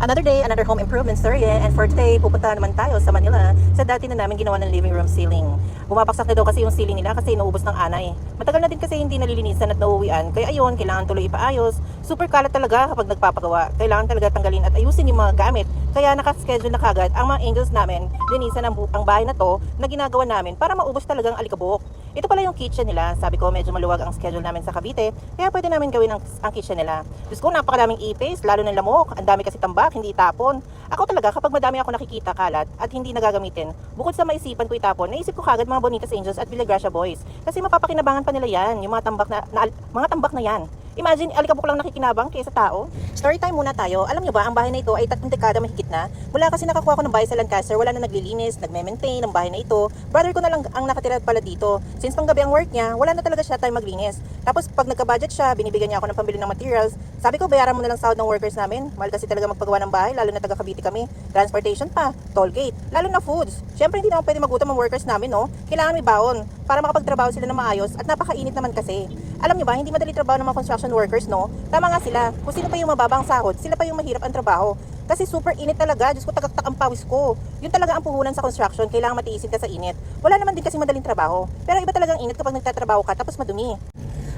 Another day, another home improvement story, and for today, pupunta naman tayo sa Manila sa dati na namin ginawa ng living room ceiling. Bumabaksak na daw kasi yung ceiling nila kasi inuubos ng anay. Matagal na din kasi hindi nalilinisan at nauuwian, kaya ayun, kailangan tuloy ipaayos. Super kalat talaga kapag nagpapagawa. Kailangan talaga tanggalin at ayusin yung mga gamit. Kaya nakaschedule na kagad ang mga angels namin, linisan ang bahay na to na ginagawa namin para maubos talagang alikabok. Ito pala yung kitchen nila. Sabi ko medyo maluwag ang schedule namin sa Cavite, kaya pwede namin gawin ang kitchen nila. Diyos ko, napakadaming ipis, lalo ng lamok. Ang dami kasi tambak, hindi itapon. Ako talaga, kapag madami ako nakikita kalat at hindi nagagamitin, bukod sa maisipan ko itapon, naisip ko kagad mga Bonitas Angels at Villagracia Boys. Kasi mapapakinabangan pa nila yan, yung mga tambak na yan. Imagine, alikabok lang nakikinabang kaysa tao. Story time muna tayo. Alam nyo ba, ang bahay na ito ay 3 dekada mahigit na. Mula kasi nakakuha ko ng bahay sa Lancaster, wala na naglilinis, nagme-maintain ng bahay na ito. Brother ko na lang ang nakatira pala dito. Since panggabi ang work niya, wala na talaga siya time maglinis. Tapos pag nagka-budget siya, binibigyan niya ako ng pambili ng materials. Sabi ko, bayaran mo na lang sahod ng workers namin. Mahal kasi talaga magpagawa ng bahay, lalo na taga Cavite kami. Transportation pa, toll gate, lalo na foods. Siyempre hindi naman pwede magutom ang workers namin, no? Kailangan may baon para makapagtrabaho sila na maayos at napakainit naman kasi. Alam niyo ba, hindi madali trabaho ng mga construction workers, no? Tama nga sila. Kung sino pa yung mababang sahod, sila pa yung mahirap ang trabaho. Kasi super init talaga. Diyos ko, tagaktak ang pawis ko. Yun talaga ang puhunan sa construction. Kailangan matiisin ka sa init. Wala naman din kasi madaling trabaho. Pero iba talagang init kapag nagtatrabaho ka tapos madumi.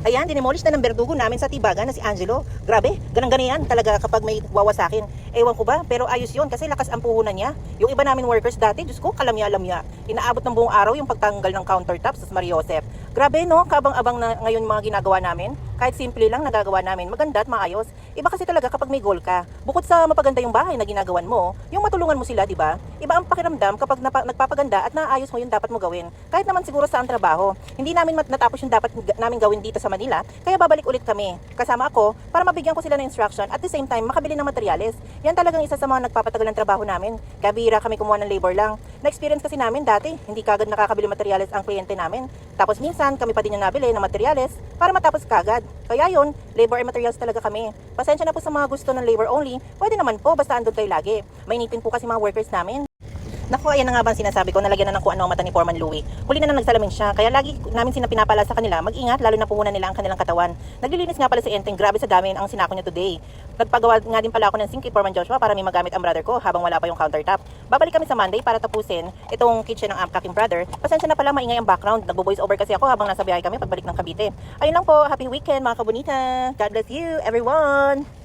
Ayan, dinemolish na ng berdugo namin sa Tibagan na si Angelo. Grabe, ganang-ganyan talaga kapag may wawasakin. Ewan ko ba, pero ayos yun kasi lakas ang puhunan niya. Yung iba namin workers dati, Diyos ko, kalamya-lamya. Inaabot ng buong araw yung pagtanggal ng countertops sa Maria Josep. Grabe, no? Kabang-abang na ngayon mga ginagawa namin. Kahit simple lang nagagawa namin, maganda at maayos. Iba kasi talaga kapag may goal ka. Bukod sa mapaganda yung bahay na ginagawan mo, yung matulungan mo sila, di ba? Iba ang pakiramdam kapag nagpapaganda at naayos mo yung dapat mo gawin. Kahit naman siguro sa ang trabaho. Hindi namin natapos yung dapat namin gawin dito sa Manila, kaya babalik ulit kami. Kasama ako para mabigyan ko sila ng instruction at the same time makabili ng materyales. Yan talagang isa sa mga nagpapatagal ng trabaho namin. Kaya bihira kami kumuha ng labor lang. Na-experience kasi namin dati, hindi kagad nakakabili materyales ang kliyente namin. Tapos minsan kami pa din yung nabili ng materyales para matapos kagad. Kaya yun, labor and materials talaga kami. Pasensya na po sa mga gusto ng labor only, pwede naman po basta andun kayo lagi. Mainitin po kasi mga workers namin. Naku, ayan na nga ba ang sinasabi ko, nalagyan na ng kung ano ang mata ni Foreman Louie. Huli na nagsalamin siya, kaya lagi namin pinapala sa kanila, mag-ingat, lalo na puhunan nila ang kanilang katawan. Naglilinis nga pala si Enteng, grabe sa dami ang sinako niya today. Nagpagawa nga din pala ako ng sink kay Foreman Joshua para may magamit ang brother ko habang wala pa yung countertop. Babalik kami sa Monday para tapusin itong kitchen ng aking brother. Pasensya na pala, maingay ang background. Nagbo-voice over kasi ako habang nasa biyahe kami pagbalik ng Cavite. Ayun lang po, happy weekend mga kabonita. God bless you, everyone!